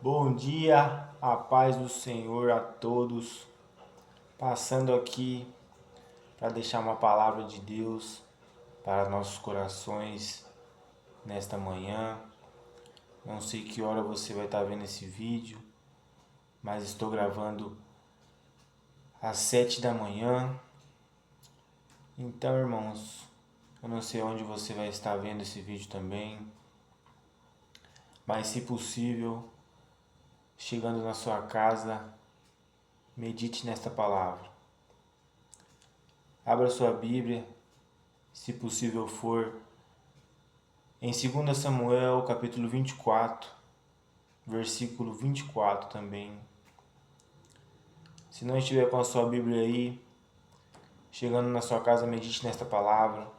Bom dia, a paz do Senhor a todos. Passando aqui para deixar uma palavra de Deus para nossos corações nesta manhã. Não sei que hora você vai estar vendo esse vídeo, mas estou gravando às 7 da manhã. Então, irmãos, eu não sei onde você vai estar vendo esse vídeo também, mas se possível, chegando na sua casa, medite nesta palavra. Abra sua Bíblia, se possível for, em 2 Samuel, capítulo 24, versículo 24 também. Se não estiver com a sua Bíblia aí, chegando na sua casa, medite nesta palavra.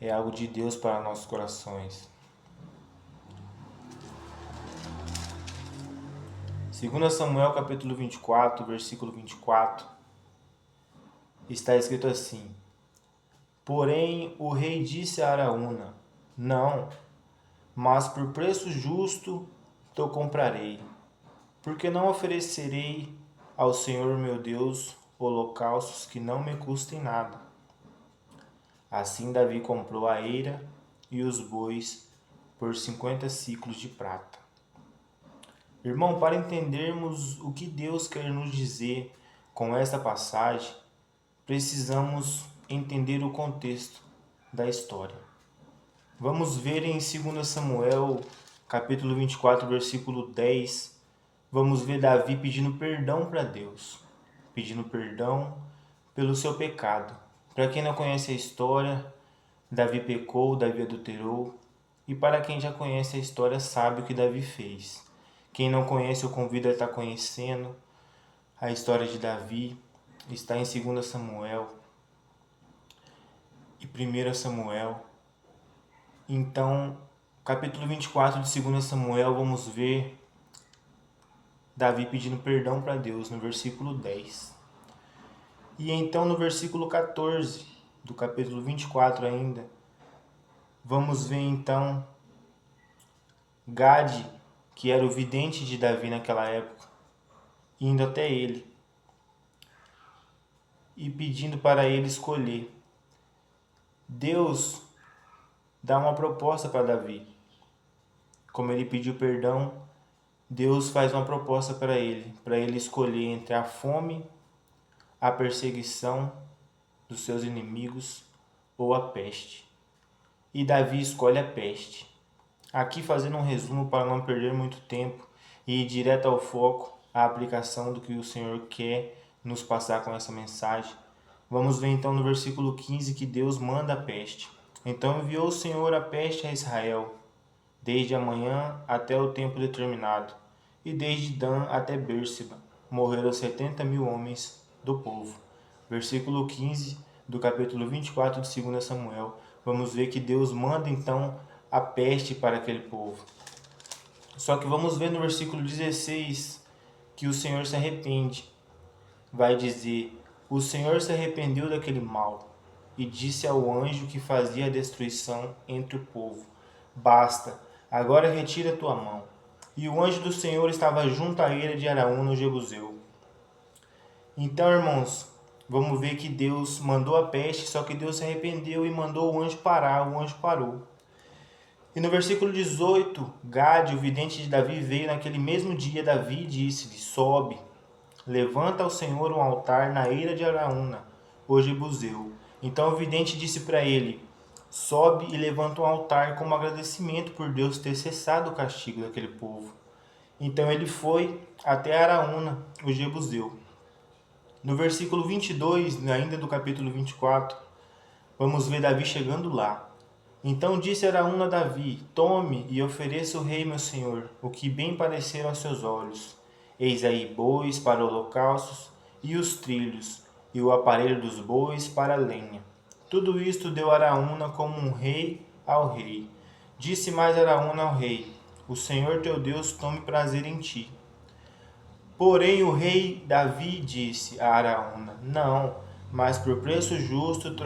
É algo de Deus para nossos corações. 2 Samuel, capítulo 24, versículo 24, está escrito assim: Porém, o rei disse a Araúna: Não, mas por preço justo te comprarei, porque não oferecerei ao Senhor meu Deus holocaustos que não me custem nada. Assim Davi comprou a eira e os bois por 50 siclos de prata. Irmão, para entendermos o que Deus quer nos dizer com esta passagem, precisamos entender o contexto da história. Vamos ver em 2 Samuel, capítulo 24, versículo 10, vamos ver Davi pedindo perdão para Deus, pedindo perdão pelo seu pecado. Para quem não conhece a história, Davi pecou, Davi adulterou, e para quem já conhece a história sabe o que Davi fez. Quem não conhece, eu convido a estar conhecendo a história de Davi. Está em 2 Samuel e 1 Samuel. Então, capítulo 24 de 2 Samuel, vamos ver Davi pedindo perdão para Deus, no versículo 10. E então, no versículo 14 do capítulo 24 ainda, vamos ver então Gade, que era o vidente de Davi naquela época, indo até ele e pedindo para ele escolher. Deus dá uma proposta para Davi. Como ele pediu perdão, Deus faz uma proposta para ele escolher entre a fome, a perseguição dos seus inimigos ou a peste. E Davi escolhe a peste. Aqui fazendo um resumo para não perder muito tempo e ir direto ao foco, a aplicação do que o Senhor quer nos passar com essa mensagem. Vamos ver então no versículo 15 que Deus manda a peste. Então enviou o Senhor a peste a Israel, desde a manhã até o tempo determinado, e desde Dan até Bérseba. Morreram 70.000 homens do povo. Versículo 15 do capítulo 24 de 2 Samuel. Vamos ver que Deus manda então a peste para aquele povo. Só que vamos ver no versículo 16 que o Senhor se arrepende. Vai dizer: O Senhor se arrependeu daquele mal e disse ao anjo que fazia a destruição entre o povo: Basta, agora retira a tua mão. E o anjo do Senhor estava junto à eira de Araúna, o Jebuseu. Então, irmãos, vamos ver que Deus mandou a peste, só que Deus se arrependeu e mandou o anjo parar. O anjo parou. E no versículo 18, Gade, o vidente de Davi, veio naquele mesmo dia. Davi disse-lhe: Sobe, levanta ao Senhor um altar na eira de Araúna, o Jebuseu. Então o vidente disse para ele: Sobe e levanta um altar como agradecimento por Deus ter cessado o castigo daquele povo. Então ele foi até Araúna, o Jebuseu. No versículo 22, ainda do capítulo 24, vamos ver Davi chegando lá. Então disse Araúna a Davi: Tome e ofereça o rei meu senhor, o que bem parecer aos seus olhos. Eis aí bois para holocaustos, e os trilhos, e o aparelho dos bois para a lenha. Tudo isto deu Araúna como um rei ao rei. Disse mais Araúna ao rei: O Senhor teu Deus tome prazer em ti. Porém o rei Davi disse a Araúna: Não, mas por preço justo te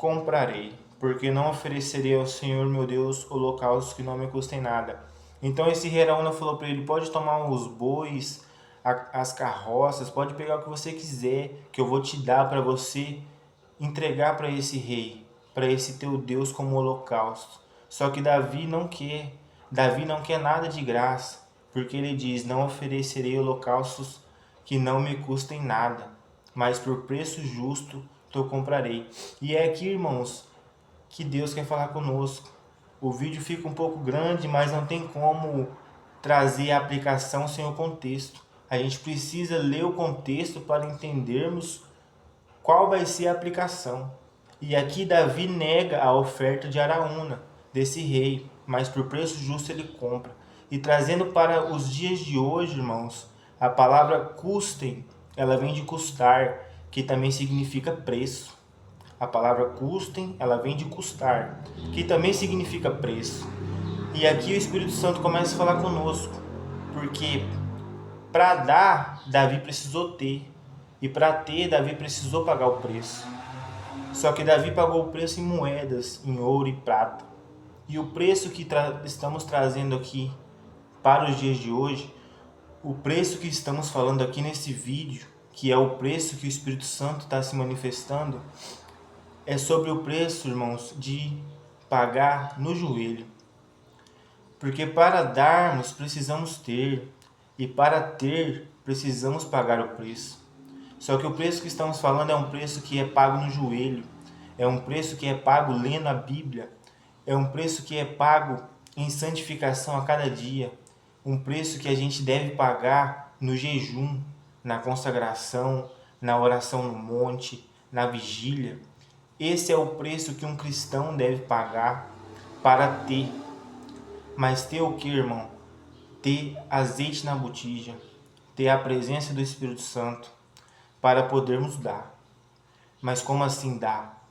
comprarei, porque não oferecerei ao Senhor meu Deus holocaustos que não me custem nada. Então esse rei Araúna falou para ele: pode tomar os bois, as carroças, pode pegar o que você quiser, que eu vou te dar para você entregar para esse rei, para esse teu Deus como holocausto. Só que Davi não quer. Davi não quer nada de graça, porque ele diz: não oferecerei holocaustos que não me custem nada, mas por preço justo eu comprarei. E é aqui, irmãos, que Deus quer falar conosco. O vídeo fica um pouco grande, mas não tem como trazer a aplicação sem o contexto. A gente precisa ler o contexto para entendermos qual vai ser a aplicação. E aqui Davi nega a oferta de Araúna, desse rei, mas por preço justo ele compra. E trazendo para os dias de hoje, irmãos, a palavra custem, ela vem de custar, que também significa preço. A palavra custem, ela vem de custar, que também significa preço. E aqui o Espírito Santo começa a falar conosco, porque para dar, Davi precisou ter. E para ter, Davi precisou pagar o preço. Só que Davi pagou o preço em moedas, em ouro e prata. E o preço que estamos trazendo aqui para os dias de hoje, o preço que estamos falando aqui nesse vídeo, que é o preço que o Espírito Santo está se manifestando, é sobre o preço, irmãos, de pagar no joelho. Porque para darmos, precisamos ter. E para ter, precisamos pagar o preço. Só que o preço que estamos falando é um preço que é pago no joelho. É um preço que é pago lendo a Bíblia. É um preço que é pago em santificação a cada dia. Um preço que a gente deve pagar no jejum, na consagração, na oração no monte, na vigília. Esse é o preço que um cristão deve pagar para ter. Mas ter o que, irmão? Ter azeite na botija, ter a presença do Espírito Santo para podermos dar. Mas como assim dar?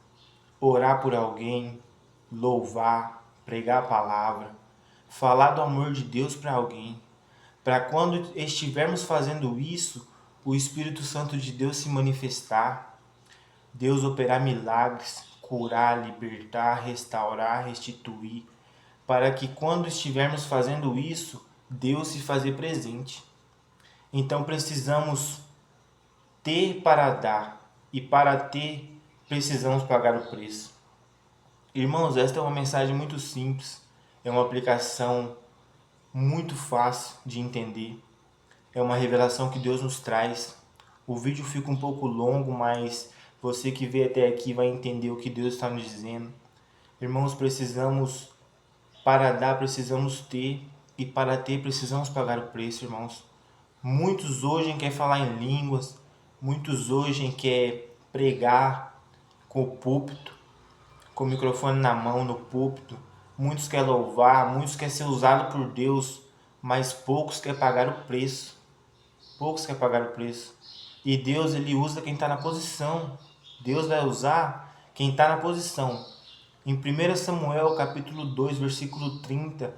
Orar por alguém, louvar, pregar a palavra, falar do amor de Deus para alguém. Para quando estivermos fazendo isso, o Espírito Santo de Deus se manifestar, Deus operar milagres, curar, libertar, restaurar, restituir, para que quando estivermos fazendo isso, Deus se fazer presente. Então precisamos ter para dar, e para ter precisamos pagar o preço. Irmãos, esta é uma mensagem muito simples, é uma aplicação muito fácil de entender, é uma revelação que Deus nos traz. O vídeo fica um pouco longo, mas você que vê até aqui vai entender o que Deus está nos dizendo. Irmãos, precisamos, para dar, precisamos ter, e para ter, precisamos pagar o preço, irmãos. Muitos hoje querem falar em línguas, muitos hoje querem pregar com o púlpito, com o microfone na mão no púlpito. Muitos querem louvar, muitos querem ser usados por Deus, mas poucos querem pagar o preço. Poucos querem pagar o preço. E Deus, ele usa quem está na posição. Deus vai usar quem está na posição. Em 1 Samuel, capítulo 2, versículo 30,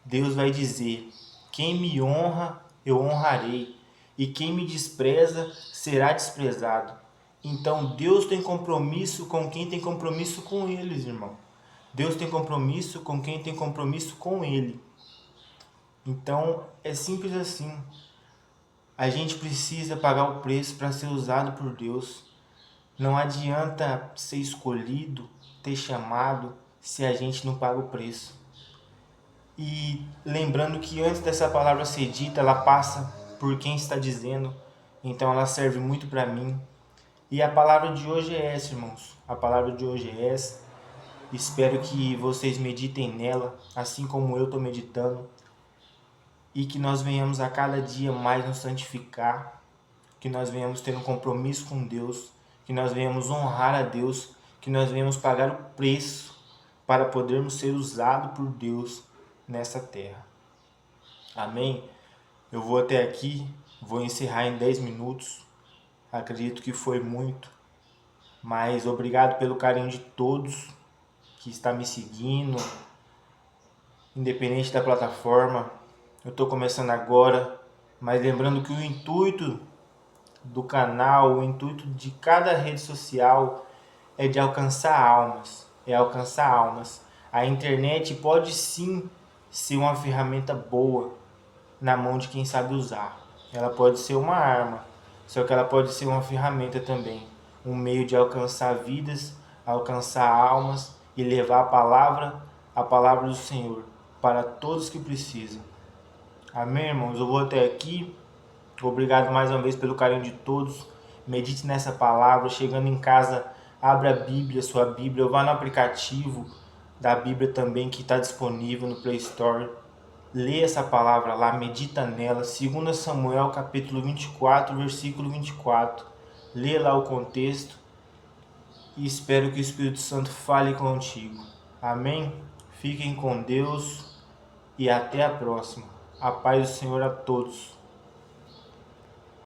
Deus vai dizer: quem me honra, eu honrarei, e quem me despreza, será desprezado. Então Deus tem compromisso com quem tem compromisso com eles, irmão. Deus tem compromisso com quem tem compromisso com Ele. Então é simples assim. A gente precisa pagar o preço para ser usado por Deus. Não adianta ser escolhido, ter chamado, se a gente não paga o preço. E lembrando que antes dessa palavra ser dita, ela passa por quem está dizendo. Então ela serve muito para mim. E a palavra de hoje é essa, irmãos. A palavra de hoje é essa. Espero que vocês meditem nela, assim como eu estou meditando. E que nós venhamos a cada dia mais nos santificar. Que nós venhamos ter um compromisso com Deus. Que nós venhamos honrar a Deus. Que nós venhamos pagar o preço para podermos ser usados por Deus nessa terra. Amém? Eu vou até aqui, vou encerrar em 10 minutos. Acredito que foi muito, mas obrigado pelo carinho de todos que está me seguindo, independente da plataforma. Eu estou começando agora, mas lembrando que o intuito do canal, o intuito de cada rede social é de alcançar almas, A internet pode sim ser uma ferramenta boa na mão de quem sabe usar. Ela pode ser uma arma, só que ela pode ser uma ferramenta também, um meio de alcançar vidas, alcançar almas e levar a palavra do Senhor para todos que precisam. Amém, irmãos? Eu vou até aqui. Obrigado mais uma vez pelo carinho de todos. Medite nessa palavra. Chegando em casa, abra a Bíblia, sua Bíblia, ou vá no aplicativo da Bíblia também que está disponível no Play Store. Lê essa palavra lá, medita nela. 2 Samuel capítulo 24, versículo 24. Lê lá o contexto e espero que o Espírito Santo fale contigo. Amém? Fiquem com Deus e até a próxima. A paz do Senhor a todos.